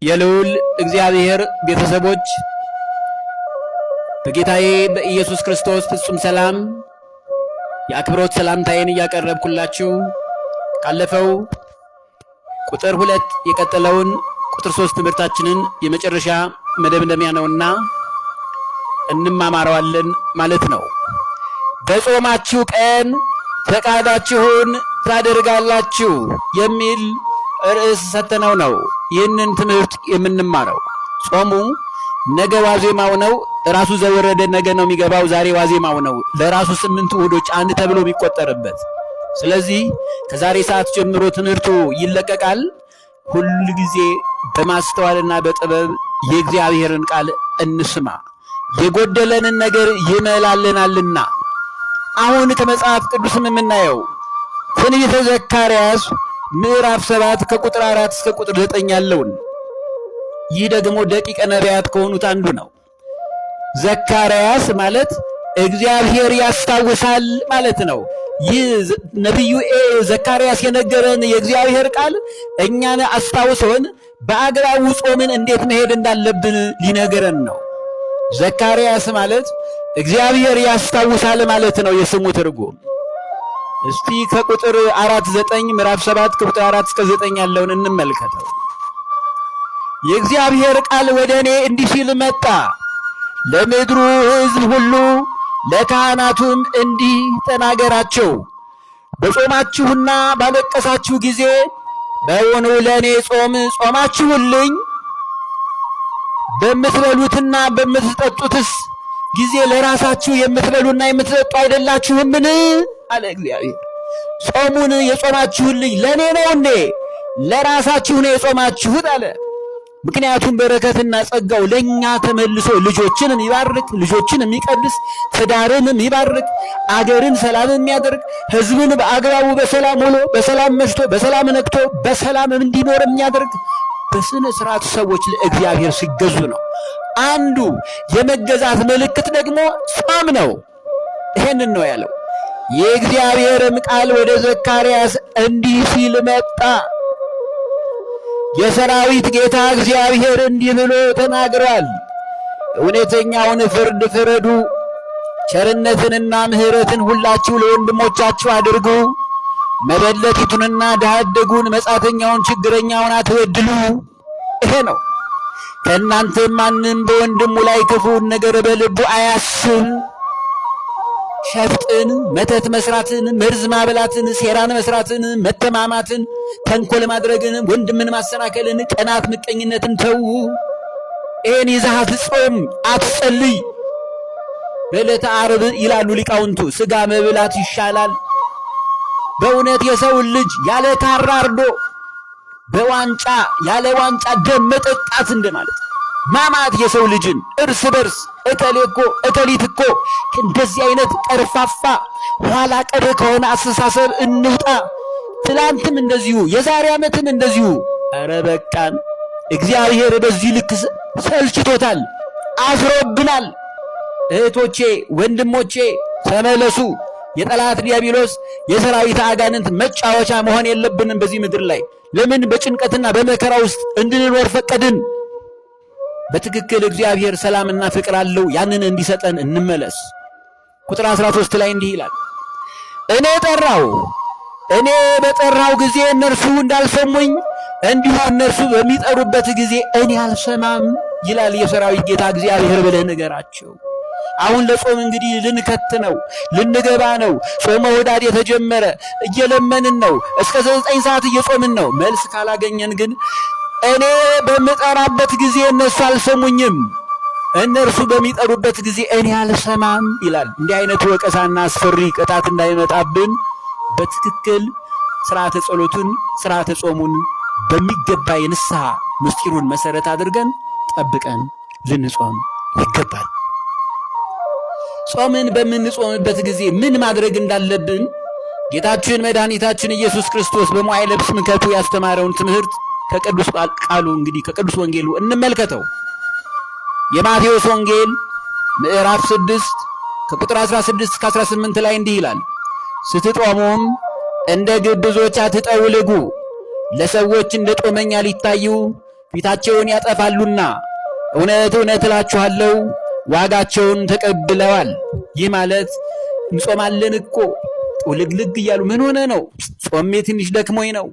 የልዑል እግዚአብሔር ቤተሰቦች በጌታዬ በኢየሱስ ክርስቶስ ፍጹም ሰላም የአክብሮት ሰላምታዬን እያቀረብኩላችሁ ካለፈው ቁጥር 2 የቀጠለውን ቁጥር 3 ትምህርታችንን የመጨረሻ መደምደሚያ ነውና እንማማረዋለን ማለት ነው። በጾማችሁ ቀን ፈቃዳችሁን ታደርጋላችሁ የሚል ርዕስ ሰተነው ነው ይህንን ትምህርት የምንማረው። ጾሙ ነገ ዋዜማው ነው። ራሱ ዘወረደ ነገ ነው የሚገባው። ዛሬ ዋዜማው ነው። ለራሱ 8 እሁዶች አንድ ተብሎ የሚቆጠርበት። ስለዚህ ከዛሬ ሰዓት ጀምሮ ትምህርቱ ይለቀቃል። ሁሉ ጊዜ በማስተዋልና በጥበብ የእግዚአብሔርን ቃል እንስማ። የጎደለንን ነገር ይመላልናልና። አሁን ከመጽሐፍ ቅዱስም የምናየው ትንቢተ ዘካርያስ ምዕራፍ 7 ከቁጥር 4 እስከ ቁጥር 9 ያለውን። ይህ ደግሞ ደቂቀ ነቢያት ከሆኑት አንዱ ነው። ዘካርያስ ማለት እግዚአብሔር ያስታውሳል ማለት ነው። ይህ ነቢዩ ዘካርያስ የነገረን የእግዚአብሔር ቃል እኛን አስታውሶን በአግባቡ ጾምን እንዴት መሄድ እንዳለብን ሊነገረን ነው። ዘካርያስ ማለት እግዚአብሔር ያስታውሳል ማለት ነው የስሙ ትርጉም። እስቲ ከቁጥር 4-9 ምዕራፍ 7 ከቁጥር 4 እስከ 9 ያለውን እንመልከተው። የእግዚአብሔር ቃል ወደ እኔ እንዲህ ሲል መጣ። ለምድሩ ሕዝብ ሁሉ ለካህናቱም እንዲህ ተናገራቸው። በጾማችሁና ባለቀሳችሁ ጊዜ በውኑ ለእኔ ጾም ጾማችሁልኝ? በምትበሉትና በምትጠጡትስ ጊዜ ለራሳችሁ የምትበሉና የምትጠጡ አይደላችሁምን? አለ እግዚአብሔር። ጾሙን የጾማችሁልኝ ለእኔ ነው እንዴ? ለራሳችሁ ነው የጾማችሁት አለ። ምክንያቱም በረከትና ጸጋው ለኛ ተመልሶ ልጆችን የሚባርክ ልጆችን የሚቀድስ ትዳርን የሚባርክ አገርን ሰላም የሚያደርግ ሕዝብን በአግባቡ በሰላም ውሎ በሰላም መሽቶ በሰላም ነግቶ በሰላም እንዲኖር የሚያደርግ በስነ ስርዓት ሰዎች ለእግዚአብሔር ሲገዙ ነው። አንዱ የመገዛት ምልክት ደግሞ ጾም ነው። ይሄንን ነው ያለው። የእግዚአብሔርም ቃል ወደ ዘካርያስ እንዲህ ሲል መጣ። የሰራዊት ጌታ እግዚአብሔር እንዲህ ብሎ ተናግሯል። እውነተኛውን ፍርድ ፍረዱ፣ ቸርነትንና ምሕረትን ሁላችሁ ለወንድሞቻችሁ አድርጉ። መበለቲቱንና ድሃ አደጉን፣ መጻተኛውን፣ ችግረኛውን አትበድሉ። ይሄ ነው። ከእናንተ ማንም በወንድሙ ላይ ክፉን ነገር በልቡ አያስብ። ሸፍጥን፣ መተት መስራትን፣ መርዝ ማበላትን፣ ሴራን መስራትን፣ መተማማትን፣ ተንኮል ማድረግን፣ ወንድምን ማሰናከልን፣ ቅናት፣ ምቀኝነትን ተዉ። ይህን ይዘህ አትጾም፣ አትጸልይ። በዕለተ ዓርብ ይላሉ ሊቃውንቱ ሥጋ መብላት ይሻላል። በእውነት የሰውን ልጅ ያለ ካራ አርዶ በዋንጫ ያለ ዋንጫ ደም መጠጣት እንደማለት ማማት የሰው ልጅን እርስ በርስ እከሌ እኮ እከሊት እኮ እንደዚህ አይነት ቀርፋፋ ኋላ ቀር ከሆነ አስተሳሰብ እንውጣ። ትላንትም እንደዚሁ የዛሬ ዓመትም እንደዚሁ። ኧረ በቃን። እግዚአብሔር በዚህ ልክ ሰልችቶታል፣ አፍሮብናል። እህቶቼ ወንድሞቼ ተመለሱ። የጠላት ዲያብሎስ የሰራዊት አጋንንት መጫወቻ መሆን የለብንም በዚህ ምድር ላይ። ለምን በጭንቀትና በመከራ ውስጥ እንድንኖር ፈቀድን? በትክክል እግዚአብሔር ሰላምና ፍቅር አለው። ያንን እንዲሰጠን እንመለስ። ቁጥር 13 ላይ እንዲህ ይላል፣ እኔ በጠራው ጊዜ እነርሱ እንዳልሰሙኝ እንዲሁ እነርሱ በሚጠሩበት ጊዜ እኔ አልሰማም ይላል የሰራዊት ጌታ እግዚአብሔር ብለህ ንገራቸው። አሁን ለጾም እንግዲህ ልንከት ነው፣ ልንገባ ነው። ጾመ ወዳድ የተጀመረ እየለመንን ነው። እስከ 9 ሰዓት እየጾምን ነው። መልስ ካላገኘን ግን እኔ በምጠራበት ጊዜ እነሱ አልሰሙኝም፣ እነርሱ በሚጠሩበት ጊዜ እኔ አልሰማም ይላል። እንዲህ አይነቱ ወቀሳና አስፈሪ ቅጣት እንዳይመጣብን በትክክል ስርዓተ ጸሎቱን ስርዓተ ጾሙን በሚገባ የንስሐ ምስጢሩን መሰረት አድርገን ጠብቀን ልንጾም ይገባል። ጾምን በምንጾምበት ጊዜ ምን ማድረግ እንዳለብን ጌታችን መድኃኒታችን ኢየሱስ ክርስቶስ በመዋዕለ ስብከቱ ያስተማረውን ትምህርት ከቅዱስ ቃሉ እንግዲህ ከቅዱስ ወንጌሉ እንመልከተው። የማቴዎስ ወንጌል ምዕራፍ 6 ከቁጥር 16 እስከ 18 ላይ እንዲህ ይላል፣ ስትጦሙም እንደ ግብዞች አትጠውልጉ፣ ለሰዎች እንደ ጦመኛ ሊታዩ ፊታቸውን ያጠፋሉና እውነት እውነት እላችኋለሁ ዋጋቸውን ተቀብለዋል። ይህ ማለት እንጾማለን እኮ ጥውልግልግ እያሉ ምን ሆነ ነው? ጾሜ ትንሽ ደክሞኝ ነው።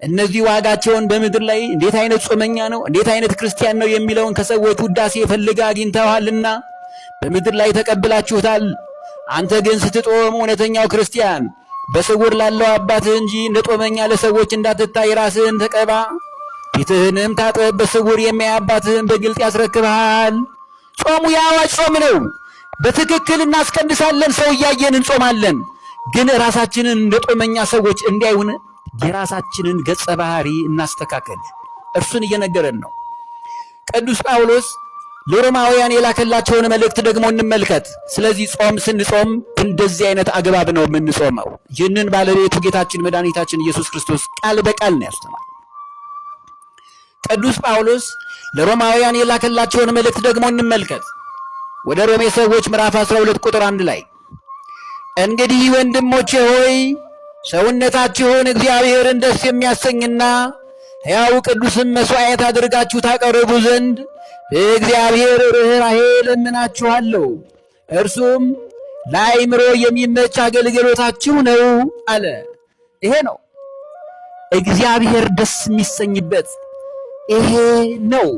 እነዚህ ዋጋቸውን በምድር ላይ እንዴት አይነት ጾመኛ ነው፣ እንዴት አይነት ክርስቲያን ነው የሚለውን ከሰዎች ውዳሴ ፈልገ አግኝተዋልና በምድር ላይ ተቀብላችሁታል። አንተ ግን ስትጦም እውነተኛው ክርስቲያን በስውር ላለው አባትህ እንጂ እንደ ጦመኛ ለሰዎች እንዳትታይ ራስህን ተቀባ፣ ፊትህንም ታጠብ፣ በስውር የሚያይ አባትህን በግልጥ ያስረክብሃል። ጾሙ የአዋጅ ጾም ነው። በትክክል እናስቀድሳለን፣ ሰው እያየን እንጾማለን። ግን ራሳችንን እንደ ጦመኛ ሰዎች እንዲያዩን የራሳችንን ገጸ ባህሪ እናስተካከል። እርሱን እየነገረን ነው ቅዱስ ጳውሎስ። ለሮማውያን የላከላቸውን መልእክት ደግሞ እንመልከት። ስለዚህ ጾም ስንጾም እንደዚህ አይነት አግባብ ነው የምንጾመው። ይህንን ባለቤቱ ጌታችን መድኃኒታችን ኢየሱስ ክርስቶስ ቃል በቃል ነው ያስተማረው። ቅዱስ ጳውሎስ ለሮማውያን የላከላቸውን መልእክት ደግሞ እንመልከት። ወደ ሮሜ ሰዎች ምዕራፍ 12 ቁጥር 1 ላይ እንግዲህ ወንድሞቼ ሆይ ሰውነታችሁን እግዚአብሔርን ደስ የሚያሰኝና ሕያው ቅዱስም መሥዋዕት አድርጋችሁ ታቀርቡ ዘንድ በእግዚአብሔር ርኅራኄ እለምናችኋለሁ፣ እርሱም ለአእምሮ የሚመች አገልግሎታችሁ ነው አለ። ይሄ ነው እግዚአብሔር ደስ የሚሰኝበት፣ ይሄ ነው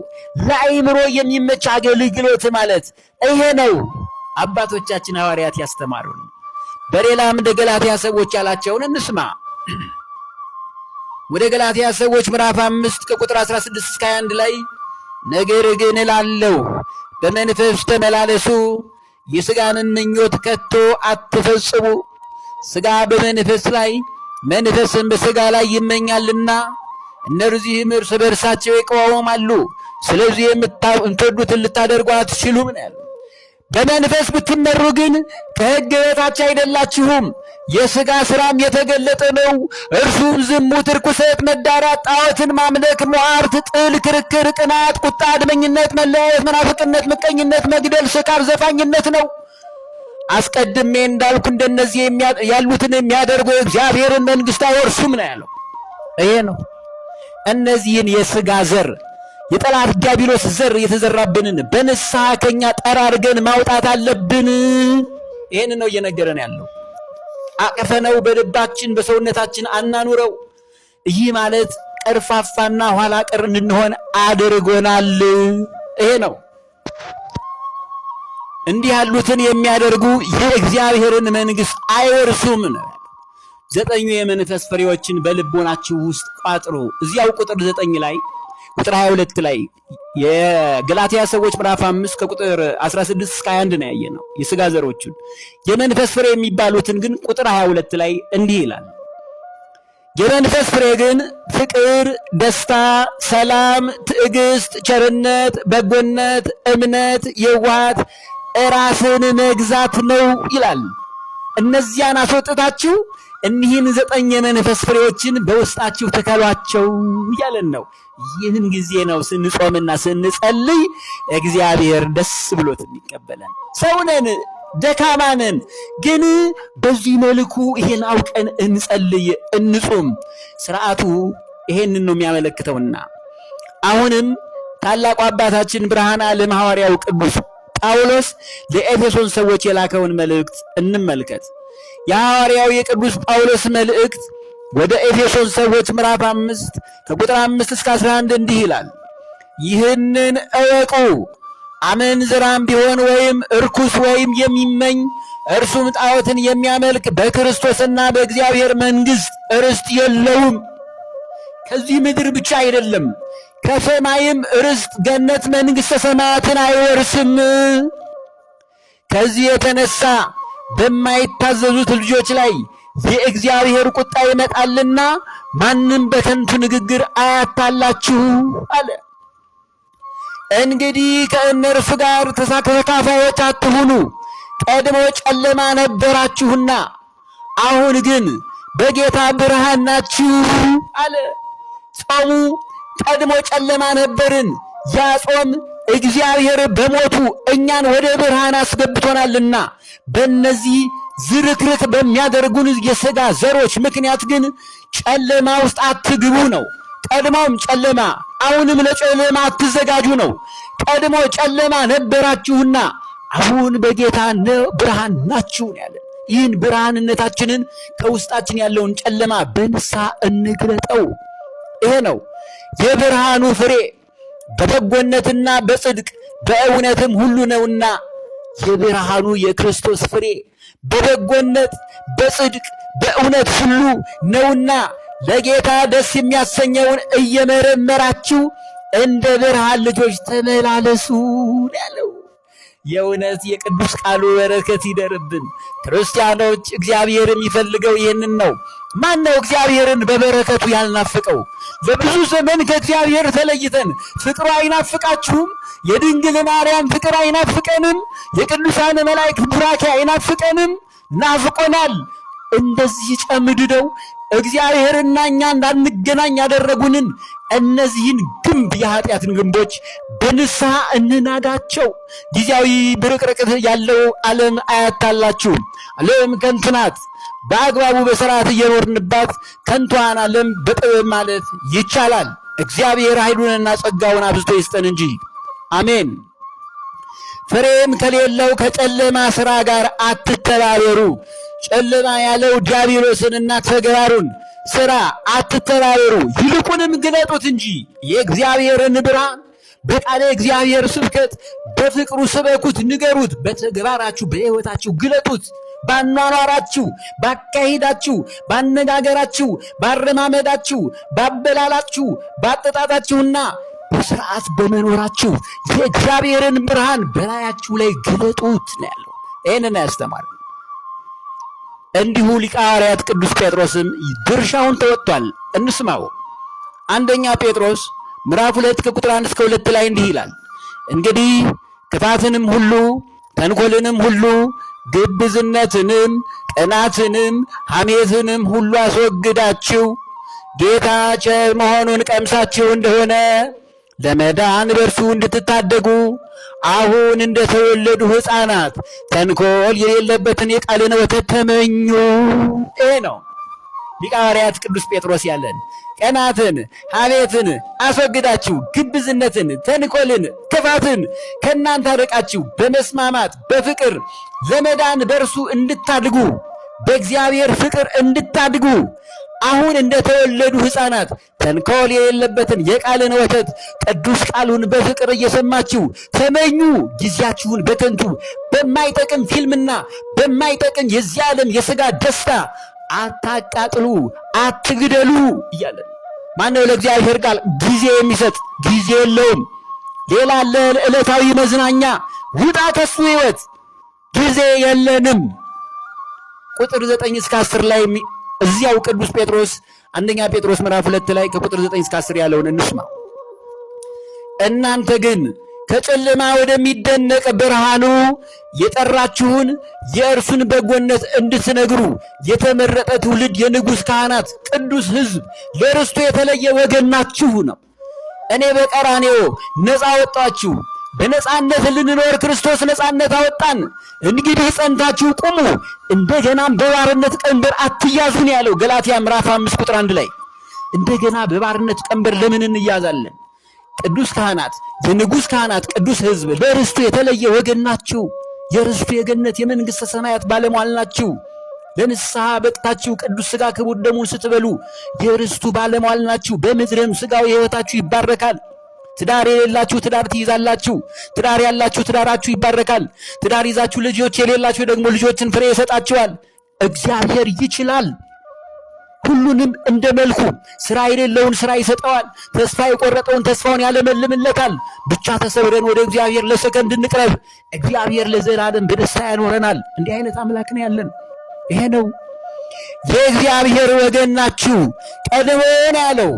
ለአእምሮ የሚመች አገልግሎት ማለት ይሄ ነው። አባቶቻችን ሐዋርያት ያስተማሩን። በሌላም ወደ ገላትያ ሰዎች ያላቸውን እንስማ። ወደ ገላትያ ሰዎች ምዕራፍ 5 ከቁጥር 16 እስከ 21 ላይ ነገር ግን እላለሁ በመንፈስ ተመላለሱ፣ የሥጋንን ምኞት ከቶ አትፈጽሙ። ሥጋ በመንፈስ ላይ መንፈስን በሥጋ ላይ ይመኛልና እነዚህም እርስ በርሳቸው ይቃወማሉ። ስለዚህ የምትወዱትን ልታደርጉ አትችሉም ነው ያለው። በመንፈስ ብትመሩ ግን ከሕግ በታች አይደላችሁም። የሥጋ ሥራም የተገለጠ ነው። እርሱም ዝሙት፣ ርኩሰት፣ መዳራት፣ ጣዖትን ማምለክ፣ ሟርት፣ ጥል፣ ክርክር፣ ቅናት፣ ቁጣ፣ አድመኝነት፣ መለያየት፣ መናፍቅነት፣ ምቀኝነት፣ መግደል፣ ስካር፣ ዘፋኝነት ነው። አስቀድሜ እንዳልኩ እንደነዚህ ያሉትን የሚያደርጉ የእግዚአብሔርን መንግሥት አይወርሱም ነው ያለው። ይሄ ነው እነዚህን የሥጋ ዘር የጠላት ዲያብሎስ ዘር የተዘራብንን በንስሐ ከኛ ጠራርገን ማውጣት አለብን። ይሄን ነው እየነገረን ያለው። አቅፈነው በልባችን በሰውነታችን አናኑረው። ይህ ማለት ቀርፋፋና ኋላ ቀር እንድንሆን አድርጎናል። ይሄ ነው። እንዲህ ያሉትን የሚያደርጉ የእግዚአብሔርን መንግሥት አይወርሱም ነው። 9 የመንፈስ ፍሬዎችን በልቦናችሁ ውስጥ ቋጥሩ። እዚያው ቁጥር 9 ላይ ቁጥር 22 ላይ የገላትያ ሰዎች ምዕራፍ 5 ከቁጥር 16 እስከ 21 ነው ያየነው የሥጋ ዘሮቹን። የመንፈስ ፍሬ የሚባሉትን ግን ቁጥር 22 ላይ እንዲህ ይላል። የመንፈስ ፍሬ ግን ፍቅር፣ ደስታ፣ ሰላም፣ ትዕግስት፣ ቸርነት፣ በጎነት፣ እምነት፣ የዋሃት፣ ራስን መግዛት ነው ይላል። እነዚያን አስወጥታችሁ እኒህን 9 የመንፈስ ፍሬዎችን በውስጣችሁ ተከሏቸው እያለን ነው። ይህን ጊዜ ነው ስንጾምና ስንጸልይ እግዚአብሔር ደስ ብሎት የሚቀበለን። ሰውነን ደካማነን፣ ግን በዚህ መልኩ ይሄን አውቀን እንጸልይ እንጾም። ስርዓቱ ይሄንን ነው የሚያመለክተውና አሁንም ታላቁ አባታችን ብርሃነ ዓለም ሐዋርያው ቅዱስ ጳውሎስ ለኤፌሶን ሰዎች የላከውን መልእክት እንመልከት። የሐዋርያው የቅዱስ ጳውሎስ መልእክት ወደ ኤፌሶን ሰዎች ምዕራፍ 5 ከቁጥር 5 እስከ 11 እንዲህ ይላል። ይህንን እወቁ፣ አመንዝራም ቢሆን ወይም እርኩስ ወይም የሚመኝ እርሱም ጣዖትን የሚያመልክ በክርስቶስና በእግዚአብሔር መንግሥት ርስት የለውም። ከዚህ ምድር ብቻ አይደለም ከሰማይም ርስት ገነት መንግሥተ ሰማያትን አይወርስም። ከዚህ የተነሳ በማይታዘዙት ልጆች ላይ የእግዚአብሔር ቁጣ ይመጣልና ማንም በከንቱ ንግግር አያታላችሁ አለ። እንግዲህ ከእነርሱ ጋር ተካፋዮች አትሁኑ። ቀድሞ ጨለማ ነበራችሁና አሁን ግን በጌታ ብርሃን ናችሁ አለ። ጾሙ ቀድሞ ጨለማ ነበርን። ያ ጾም እግዚአብሔር በሞቱ እኛን ወደ ብርሃን አስገብቶናልና በእነዚህ ዝርክርክ በሚያደርጉን የሥጋ ዘሮች ምክንያት ግን ጨለማ ውስጥ አትግቡ ነው። ቀድሞም ጨለማ አሁንም ለጨለማ አትዘጋጁ ነው። ቀድሞ ጨለማ ነበራችሁና አሁን በጌታ ብርሃን ናችሁ ያለን። ይህን ብርሃንነታችንን ከውስጣችን ያለውን ጨለማ በንስሐ እንግለጠው። ይሄ ነው የብርሃኑ ፍሬ በበጎነትና በጽድቅ በእውነትም ሁሉ ነውና። የብርሃኑ የክርስቶስ ፍሬ በበጎነት በጽድቅ በእውነት ሁሉ ነውና ለጌታ ደስ የሚያሰኘውን እየመረመራችሁ እንደ ብርሃን ልጆች ተመላለሱ ያለው። የእውነት የቅዱስ ቃሉ በረከት ይደርብን። ክርስቲያኖች እግዚአብሔር የሚፈልገው ይህንን ነው። ማን ነው እግዚአብሔርን በበረከቱ ያልናፍቀው? ለብዙ ዘመን ከእግዚአብሔር ተለይተን ፍቅሩ አይናፍቃችሁም? የድንግል ማርያም ፍቅር አይናፍቀንም? የቅዱሳን መላእክት ቡራኬ አይናፍቀንም? ናፍቆናል። እንደዚህ ጨምድደው እግዚአብሔርና እኛ እንዳንገናኝ ያደረጉንን እነዚህን ግንብ የኃጢአትን ግንቦች በንስሐ እንናዳቸው። ጊዜያዊ ብርቅርቅ ያለው ዓለም አያታላችሁ። ዓለም ከንቱ ናት። በአግባቡ በሥርዓት እየኖርንባት ከንቷን ዓለም በጥበብ ማለት ይቻላል። እግዚአብሔር ኃይሉንና ጸጋውን አብዝቶ ይስጠን እንጂ አሜን። ፍሬም ከሌለው ከጨለማ ሥራ ጋር አትተባበሩ። ጨለማ ያለው ዲያብሎስንና ተግባሩን ሥራ አትተባበሩ፣ ይልቁንም ግለጡት እንጂ የእግዚአብሔርን ብርሃን በቃለ እግዚአብሔር ስብከት በፍቅሩ ስበኩት፣ ንገሩት። በተግባራችሁ በሕይወታችሁ ግለጡት። ባኗኗራችሁ፣ ባካሄዳችሁ፣ ባነጋገራችሁ፣ ባረማመዳችሁ፣ ባበላላችሁ፣ ባጠጣጣችሁና በሥርዓት በመኖራችሁ የእግዚአብሔርን ብርሃን በላያችሁ ላይ ግለጡት ነው ያለው። ይህንን ያስተማር። እንዲሁ ሊቀ ሐዋርያት ቅዱስ ጴጥሮስም ድርሻውን ተወጥቷል። እንስማው። አንደኛ ጴጥሮስ ምዕራፍ 2 ከቁጥር 1 እስከ 2 ላይ እንዲህ ይላል፣ እንግዲህ ክፋትንም ሁሉ ተንኮልንም ሁሉ ግብዝነትንም ቅናትንም ሐሜትንም ሁሉ አስወግዳችሁ ጌታ ቸር መሆኑን ቀምሳችሁ እንደሆነ ለመዳን በእርሱ እንድትታደጉ አሁን እንደተወለዱ ሕፃናት ተንኮል የሌለበትን የቃልን ወተት ተመኙ። ይሄ ነው ሊቀ ሐዋርያት ቅዱስ ጴጥሮስ ያለን። ቀናትን ሐሜትን አስወግዳችሁ ግብዝነትን፣ ተንኮልን፣ ክፋትን ከእናንተ አርቃችሁ በመስማማት በፍቅር ለመዳን በእርሱ እንድታድጉ በእግዚአብሔር ፍቅር እንድታድጉ አሁን እንደተወለዱ ሕፃናት ተንኮል የሌለበትን የቃልን ወተት ቅዱስ ቃሉን በፍቅር እየሰማችሁ ተመኙ። ጊዜያችሁን በከንቱ በማይጠቅም ፊልምና በማይጠቅም የዚህ ዓለም የሥጋ ደስታ አታቃጥሉ፣ አትግደሉ እያለን ማነው ለእግዚአብሔር ቃል ጊዜ የሚሰጥ? ጊዜ የለውም። ሌላ ለዕለታዊ መዝናኛ ውጣ ከሱ ሕይወት። ጊዜ የለንም። ቁጥር 9 እስከ 10 ላይ እዚያው ቅዱስ ጴጥሮስ አንደኛ ጴጥሮስ ምዕራፍ 2 ላይ ከቁጥር 9 እስከ 10 ያለውን እንስማ። እናንተ ግን ከጨለማ ወደሚደነቅ ብርሃኑ የጠራችሁን የእርሱን በጎነት እንድትነግሩ የተመረጠ ትውልድ፣ የንጉሥ ካህናት፣ ቅዱስ ሕዝብ፣ ለርስቱ የተለየ ወገን ናችሁ ነው። እኔ በቀራንዮ ነፃ ወጣችሁ፣ በነፃነት ልንኖር ክርስቶስ ነፃነት አወጣን። እንግዲህ ጸንታችሁ ቁሙ፣ እንደገናም በባርነት ቀንበር አትያዙን ያለው ገላትያ ምዕራፍ 5 ቁጥር 1 ላይ። እንደገና በባርነት ቀንበር ለምን እንያዛለን? ቅዱስ ካህናት፣ የንጉሥ ካህናት፣ ቅዱስ ሕዝብ፣ ለርስቱ የተለየ ወገን ናችሁ። የርስቱ የገነት የመንግሥተ ሰማያት ባለሟል ናችሁ። ለንስሐ በቅታችሁ ቅዱስ ሥጋ ክቡር ደሙን ስትበሉ የርስቱ ባለሟል ናችሁ። በምድርም ሥጋው ሕይወታችሁ ይባረካል። ትዳር የሌላችሁ ትዳር ትይዛላችሁ። ትዳር ያላችሁ ትዳራችሁ ይባረካል። ትዳር ይዛችሁ ልጆች የሌላችሁ ደግሞ ልጆችን ፍሬ ይሰጣችኋል። እግዚአብሔር ይችላል ሁሉንም እንደ መልኩ። ሥራ የሌለውን ሥራ ይሰጠዋል። ተስፋ የቆረጠውን ተስፋውን ያለመልምለታል። ብቻ ተሰብረን ወደ እግዚአብሔር ለሰከንድ እንቅረብ። እግዚአብሔር ለዘላለም በደስታ ያኖረናል። እንዲህ አይነት አምላክ ነው ያለን። ይሄ ነው የእግዚአብሔር ወገን ናችሁ። ቀድሞ ነው ያለው።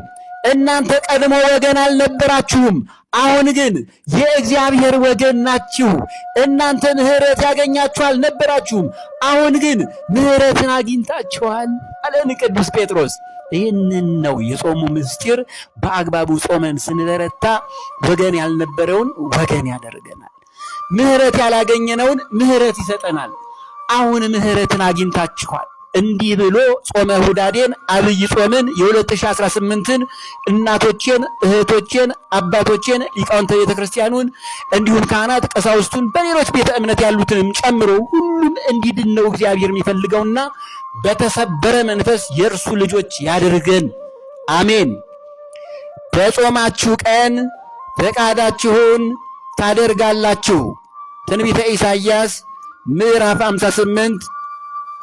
እናንተ ቀድሞ ወገን አልነበራችሁም፣ አሁን ግን የእግዚአብሔር ወገን ናችሁ። እናንተ ምሕረት ያገኛችሁ አልነበራችሁም፣ አሁን ግን ምሕረትን አግኝታችኋል አለን ቅዱስ ጴጥሮስ። ይህንን ነው የጾሙ ምስጢር። በአግባቡ ጾመን ስንበረታ ወገን ያልነበረውን ወገን ያደርገናል። ምሕረት ያላገኘነውን ምሕረት ይሰጠናል። አሁን ምሕረትን አግኝታችኋል። እንዲህ ብሎ ጾመ ሁዳዴን አብይ ጾምን የ2018ን እናቶቼን፣ እህቶቼን፣ አባቶቼን፣ ሊቃውንተ ቤተ ክርስቲያኑን እንዲሁም ካህናት፣ ቀሳውስቱን በሌሎች ቤተ እምነት ያሉትንም ጨምሮ ሁሉም እንዲድን ነው እግዚአብሔር የሚፈልገውና በተሰበረ መንፈስ የእርሱ ልጆች ያድርገን። አሜን። በጾማችሁ ቀን ፈቃዳችሁን ታደርጋላችሁ። ትንቢተ ኢሳይያስ ምዕራፍ 58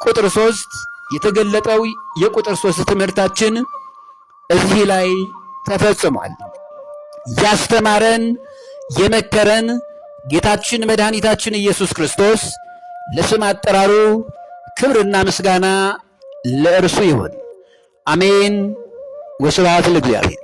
ቁጥር 3 የተገለጠው የቁጥር 3 ትምህርታችን እዚህ ላይ ተፈጽሟል። ያስተማረን የመከረን ጌታችን መድኃኒታችን ኢየሱስ ክርስቶስ ለስም አጠራሩ ክብርና ምስጋና ለእርሱ ይሁን። አሜን። ወስብሐት ለእግዚአብሔር።